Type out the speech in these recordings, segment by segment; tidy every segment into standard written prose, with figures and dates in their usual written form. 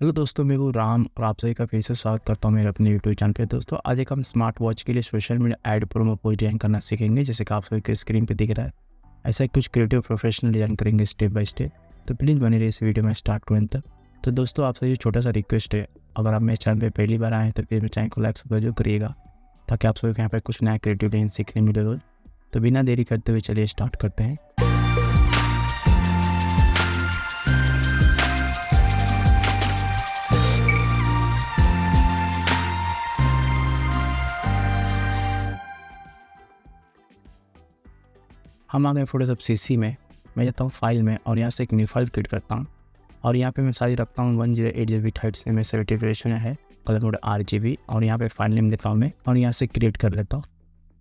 Hello दोस्तों, मैं हूँ राम और आप सभी का फिर से स्वागत करता हूँ मेरे अपने यूट्यूब चैनल पे। दोस्तों आज एक हम स्मार्ट वॉच के लिए social media add promo post design करना सीखेंगे, जैसे कि आप सभी के स्क्रीन पे दिख रहा है। ऐसा ही कुछ क्रिएटिव प्रोफेशनल डिजाइन करेंगे स्टेप बाय स्टेप। तो प्लीज़ बने रहिए इस वीडियो में स्टार्ट करें तक। तो दोस्तों आप सभी छोटा सा रिक्वेस्ट है, अगर आप मेरे चैनल पर पहली बार आए हैं तो प्लीज़ मेरे चैनल को लाइक सब्सक्राइब करिएगा, ताकि आप सभी को यहाँ पर कुछ नया क्रिएटिव डिजाइन सीखने मिले रोज। तो बिना देरी करते हुए चलिए स्टार्ट करते हैं। हम आ गए फोटोशॉप सीसी में। मैं जाता हूँ फाइल में और यहाँ से एक न्यू फाइल क्रिएट करता हूँ और यहाँ पे मैं साइज रखता हूँ 1080 GB हाइट से। मैं 70 रेशो है, कलर मोड RGB और यहाँ पे फाइल नेम देता हूँ मैं और यहाँ से क्रिएट कर लेता हूँ।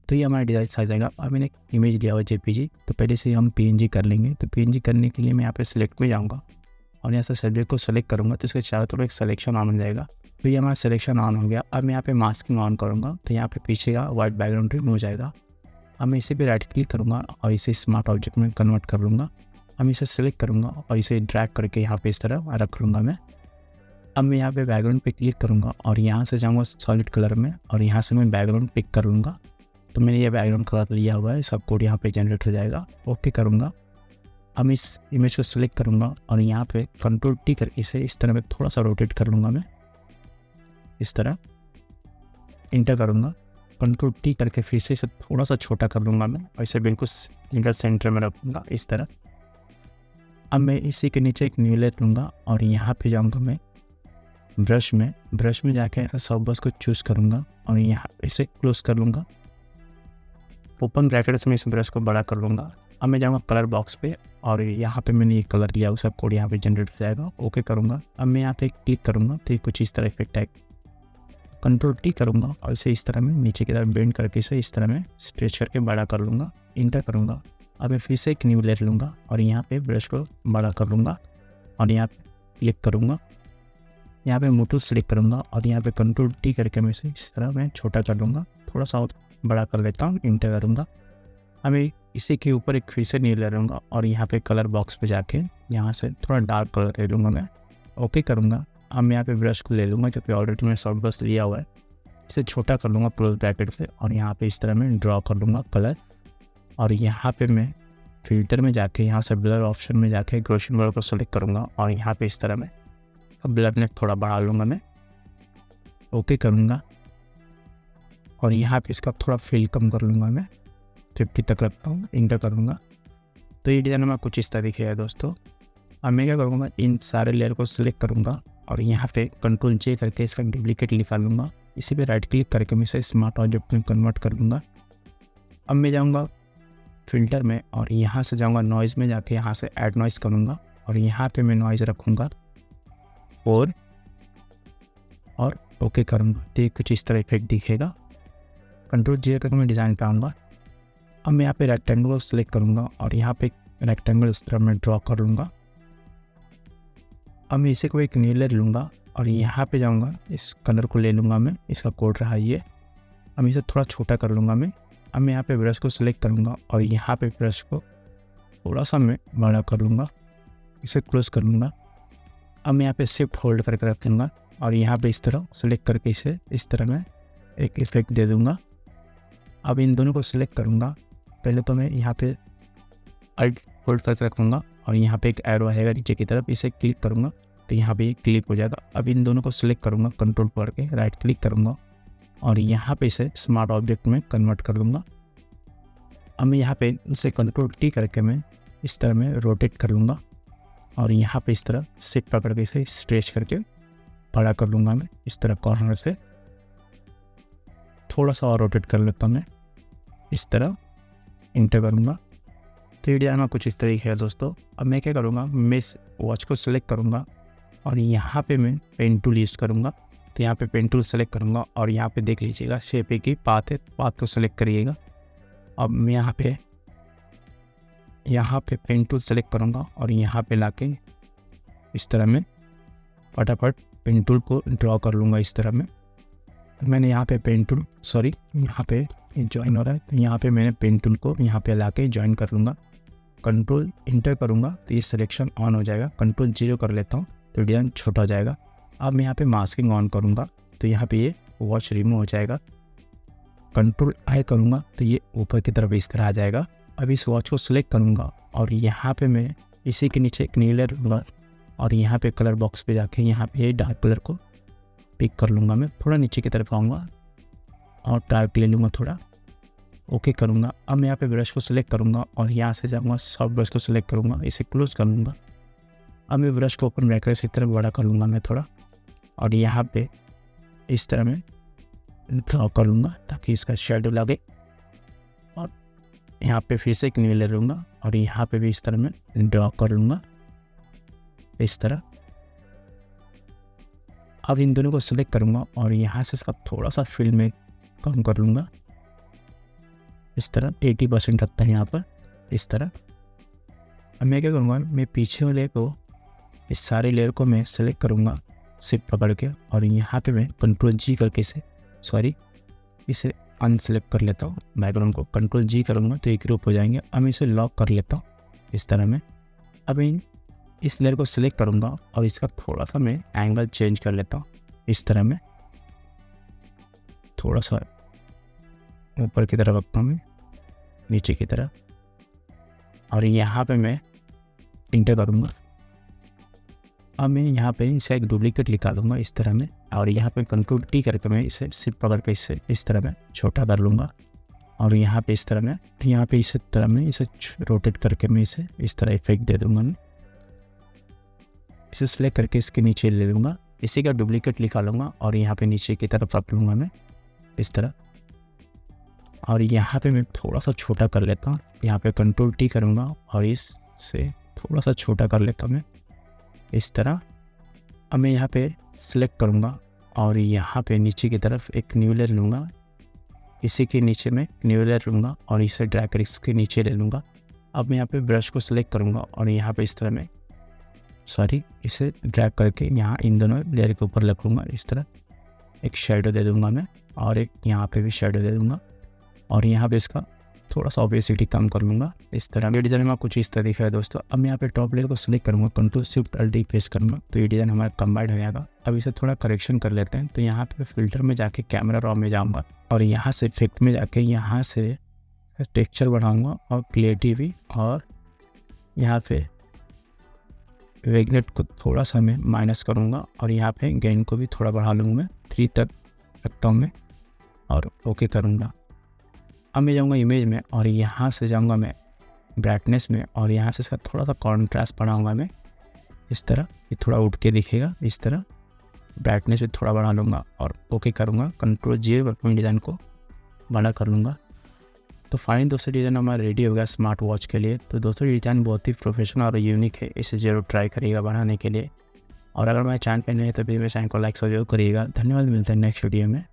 तो ये हमारा डिज़ाइन साइज आएगा। अब मैंने एक इमेज लिया हुआ JPG, तो पहले से हम PNG कर लेंगे। तो PNG करने के लिए मैं यहाँ पे सिलेक्ट में जाऊँगा और यहाँ से सब्जेक्ट को सेलेक्ट करूँगा, तो इसके चारों तरफ एक सिलेक्शन ऑन हो जाएगा। तो ये हमारा सिलेक्शन ऑन हो गया। अब मैं यहाँ पे मास्किंग ऑन करूँगा, तो यहाँ पे पीछे का वाइट बैकग्राउंड रिमूव हो जाएगा। अब मैं इसे भी राइट क्लिक करूँगा और इसे स्मार्ट ऑब्जेक्ट में कन्वर्ट कर लूँगा। अब इसे सिलेक्ट करूँगा और इसे ड्रैग करके यहाँ पे इस तरह रख लूँगा मैं। अब मैं यहाँ पे बैकग्राउंड पे क्लिक करूँगा और यहाँ से जाऊँगा सॉलिड कलर में और यहाँ से मैं बैकग्राउंड पिक कर लूँगा। तो मैंने ये बैकग्राउंड कलर लिया हुआ है, सब कोड यहाँ पे जनरेट हो जाएगा। ओके करूँगा। अब इस इमेज को सिलेक्ट करूँगा और यहाँ पे Ctrl+T करके इसे इस तरह में थोड़ा सा रोटेट कर लूँगा मैं, इस तरह इंटर करूँगा। Ctrl+T करके फिर से इसे थोड़ा सा छोटा कर लूँगा मैं और इसे बिल्कुल इंटर सेंटर में रखूँगा इस तरह। अब मैं इसी के नीचे एक न्यू लेयर लूँगा और यहाँ पे जाऊँगा मैं ब्रश में जाके सब बस को चूज़ करूँगा और यहाँ इसे क्लोज कर लूँगा। ओपन ब्रैकेट से मैं इस ब्रश को बड़ा कर लूँगा। अब मैं जाऊँगा कलर बॉक्स पे और यहाँ पे मैंने ये कलर लिया, सब कोड यहाँ पे जनरेट हो जाएगा। ओके करूँगा। अब मैं यहाँ पे क्लिक करूँगा तो ये कुछ इस तरह इफेक्ट आएगा। Ctrl+T करूँगा और इसे इस तरह में नीचे की तरफ बेंड करके इसे इस तरह में स्ट्रेच करके बड़ा कर लूँगा, इंटर करूँगा। अब मैं फिर से एक न्यू लेयर लूँगा और यहाँ पे ब्रश को बड़ा कर लूँगा और यहाँ पे क्लिक करूँगा। यहाँ पे मोटू सेलेक्ट करूँगा और यहाँ पे Ctrl+T करके मैं इसे इस तरह मैं छोटा कर लूँगा, थोड़ा सा बड़ा कर लेता हूँ, इंटर करूँगा। अब मैं इसी के ऊपर एक फिर से न्यू लेयर लूँगा और यहाँ पे कलर बॉक्स पे जाके यहाँ से थोड़ा डार्क कलर ले लूँगा मैं। ओके करूँगा। अब मैं यहाँ पे ब्रश को ले लूँगा, क्योंकि ऑलरेडी मैंने सॉफ्ट ब्रश लिया हुआ है। इसे छोटा कर लूँगा क्लोज ब्रैकेट से और यहाँ पे इस तरह मैं ड्रॉ कर लूँगा कलर। और यहाँ पे मैं फिल्टर में जाके यहाँ से ब्लर ऑप्शन में जाके गॉसियन ब्लर को सेलेक्ट करूँगा और यहाँ पे इस तरह मैं ब्लर में थोड़ा बढ़ा लूँगा मैं। ओके करूँगा और यहाँ पे इसका थोड़ा फील कम कर लूँगा मैं, 50 तक रखता हूँ, इंटर करूँगा। तो ये डिज़ाइन में कुछ इस तरीके है दोस्तों। अब मैं क्या करूँगा, इन सारे लेयर को सिलेक्ट करूँगा और यहाँ पे Ctrl+J करके इसका डुप्लीकेट लिखा लूँगा। इसी पे राइट क्लिक करके मैं इसे स्मार्ट ऑब्जेक्ट में कन्वर्ट कर लूँगा। अब मैं जाऊँगा फिल्टर में और यहाँ से जाऊँगा नॉइज़ में, जाके यहाँ से ऐड नॉइज़ करूँगा और यहाँ पे मैं नॉइज़ रखूँगा और ओके करूँगा। तो कुछ इस तरह इफेक्ट दिखेगा। Ctrl+J करके मैं डिज़ाइन पे आऊँगा। अब मैं यहाँ पे रेक्टेंगल को सिलेक्ट करूँगा और यहाँ पे रेक्टेंगल इस तरह मैं ड्रॉ कर लूँगा। अब मैं इसे को एक न्यू लेयर लूँगा और यहाँ पे जाऊँगा, इस कलर को ले लूँगा मैं, इसका कोड रहा ये। अब इसे थोड़ा छोटा कर लूँगा मैं। अब मैं यहाँ पे ब्रश को सिलेक्ट करूँगा और यहाँ पे ब्रश को थोड़ा सा मैं बड़ा कर लूँगा, इसे क्लोज कर लूँगा। अब मैं यहाँ पे शिफ्ट होल्ड करके रखूँगा और यहाँ पे इस तरह सेलेक्ट करके इसे इस तरह मैं एक इफेक्ट दे दूँगा। अब इन दोनों को सिलेक्ट करूँगा। पहले तो मैं यहाँ पे अल्ट होल्ड करके रखूँगा और यहाँ पे एक एरो आएगा नीचे की तरफ, इसे क्लिक करूँगा तो यहाँ पे क्लिक हो जाएगा। अब इन दोनों को सिलेक्ट करूँगा, कंट्रोल करके राइट क्लिक करूँगा और यहाँ पे इसे स्मार्ट ऑब्जेक्ट में कन्वर्ट कर लूँगा। अब मैं यहाँ पे इसे Ctrl+T करके मैं इस तरह में रोटेट कर लूँगा और यहाँ पे इस तरह शिफ्ट पकड़ के इसे स्ट्रेच करके बड़ा कर लूँगा मैं, इस तरह कॉर्नर से थोड़ा सा और रोटेट कर लेता हूँ मैं, इस तरह इंटर करूँगा। तो ये डिज़ाइन कुछ इस तरीके है दोस्तों। अब मैं क्या करूँगा, मैं इस वॉच को सिलेक्ट करूँगा और यहाँ पे मैं पेन टूल यूज़ करूँगा। तो यहाँ पे पेन टूल सेलेक्ट करूँगा और यहाँ पे देख लीजिएगा शेप की पाथ है, पाथ को सिलेक्ट करिएगा। अब मैं यहाँ पे पेन टूल सेलेक्ट करूँगा और यहाँ पे लाके इस तरह में फटाफट पेन टूल को ड्रॉ कर लूँगा इस तरह में। मैंने यहाँ पे पेन टूल यहाँ पे ज्वाइन हो रहा है, तो यहाँ पे मैंने पेन टूल को यहाँ पे लाके ज्वाइन कर लूँगा। कंट्रोल इंटर करूँगा तो ये सिलेक्शन ऑन हो जाएगा। Ctrl+0 कर लेता हूँ तो डिज़ाइन छोटा हो जाएगा। अब मैं यहाँ पे मास्किंग ऑन करूँगा तो यहाँ पे ये वॉच रिमूव हो जाएगा। कंट्रोल आई करूँगा तो ये ऊपर की तरफ इस तरह आ जाएगा। अब इस वॉच को सिलेक्ट करूँगा और यहाँ पे मैं इसी के नीचे एक नीले लूँगा और यहाँ पे कलर बॉक्स पे जाके यहाँ पे डार्क कलर को पिक कर लूँगा। मैं थोड़ा नीचे की तरफ आऊँगा और डार्क ले लूँगा थोड़ा, ओके करूँगा। अब मैं यहाँ पे ब्रश को सिलेक्ट करूँगा और यहाँ से जाऊँगा सॉफ्ट ब्रश को सिलेक्ट करूँगा, इसे क्लोज कर लूँगा। अब मैं ब्रश को ओपन ब्रैकेट की तरफ बड़ा कर लूँगा मैं थोड़ा और यहाँ पे इस तरह मैं ड्रॉ कर लूँगा ताकि इसका शेडो लगे। और यहाँ पे फिर से एक नीले लूँगा और यहाँ पे भी इस तरह मैं ड्रॉ कर लूँगा इस तरह। अब इन दोनों को सिलेक्ट करूँगा और यहाँ से इसका थोड़ा सा फिल में कम कर लूँगा इस तरह, 80% रखता है यहाँ पर इस तरह। अब मैं क्या करूँगा, मैं पीछे वाले को इस सारे लेयर को मैं सिलेक्ट करूँगा शिफ्ट पकड़ के और यहाँ पे मैं कंट्रोल जी करके इसे अनसेलेक्ट कर लेता हूँ। बैकग्राउंड को कंट्रोल जी करूँगा तो एक ग्रुप हो जाएंगे। अब मैं इसे लॉक कर लेता हूँ इस तरह में। अब इस लेयर को सिलेक्ट करूँगा और इसका थोड़ा सा मैं एंगल चेंज कर लेता हूँ इस तरह में, थोड़ा सा ऊपर की तरफ रखता हूँ मैं नीचे की तरफ और यहाँ पे मैं इंटर करूँगा। अब मैं यहाँ पे इसे एक डुप्लीकेट निकालूंगा इस तरह में और यहाँ पे कंट्रोल टी करके मैं इसे शिफ्ट पकड़ के इसे इस तरह में छोटा कर लूँगा और यहाँ पे इस तरह में इस तरह में इसे रोटेट करके मैं इसे इस तरह इफेक्ट दे दूँगा। मैं इसे सिलेक्ट करके इसके नीचे ले लूँगा, इसी का डुप्लीकेट निकालूंगा और यहाँ पे नीचे की तरफ रख लूँगा मैं इस तरह। और यहाँ पे मैं थोड़ा सा छोटा कर लेता हूँ, यहाँ पे कंट्रोल टी करूँगा और इससे थोड़ा सा छोटा कर लेता हूँ मैं इस तरह। अब मैं यहाँ पे सिलेक्ट करूँगा और यहाँ पे नीचे की तरफ एक न्यू लेयर लूँगा, इसी के नीचे मैं न्यू लेयर लूँगा और इसे ड्रैग कर इसके नीचे ले लूँगा। अब मैं यहाँ पे ब्रश को सिलेक्ट करूँगा और यहाँ पे इस तरह में इसे ड्रैग करके यहाँ इन दोनों लेयर के ऊपर रख लूँगा इस तरह। एक शेडो दे दूँगा मैं और एक यहाँ पे भी शेडो दे दूँगा और यहाँ पे इसका थोड़ा सा ओपेसिटी कम कर लूँगा इस तरह। ये डिज़ाइन में कुछ इस तरीका है दोस्तों। अब मैं यहाँ पे टॉप लेयर को सिलेक्ट करूँगा, control shift alt D press करूँगा तो ये डिज़ाइन हमारा कंबाइंड हो जाएगा। अब इसे थोड़ा करेक्शन कर लेते हैं। तो यहाँ पे फिल्टर में जाके कैमरा रॉ में जाऊँगा और यहाँ से इफेक्ट में जाके यहाँ से टेक्सचर बढ़ाऊँगा और क्रिएटिव और यहाँ पे वेगनेट को थोड़ा सा मैं माइनस करूँगा और यहाँ पे गेन को भी थोड़ा बढ़ा लूँगा मैं 3 तक रखता हूँ मैं और ओके करूँगा। अब मैं जाऊँगा इमेज में और यहाँ से जाऊँगा मैं ब्राइटनेस में और यहाँ से इसका थोड़ा सा कॉन्ट्रास्ट बढ़ाऊँगा मैं इस तरह, ये थोड़ा उठ के दिखेगा इस तरह। ब्राइटनेस भी थोड़ा बढ़ा लूँगा और ओके करूँगा, कंट्रोल जी अपने डिज़ाइन को बड़ा कर लूँगा। तो फाइन दोस्तों, डिज़ाइन हमारा रेडी हो गया स्मार्ट वॉच के लिए। तो दोस्तों ये डिज़ाइन बहुत ही प्रोफेशनल और यूनिक है, इसे जरूर ट्राई करिएगा बनाने के लिए। और अगर मेरे चैनल पे नए हैं तो भी मेरे चैनल को लाइक जरूर करिएगा। धन्यवाद, मिलते हैं नेक्स्ट वीडियो में।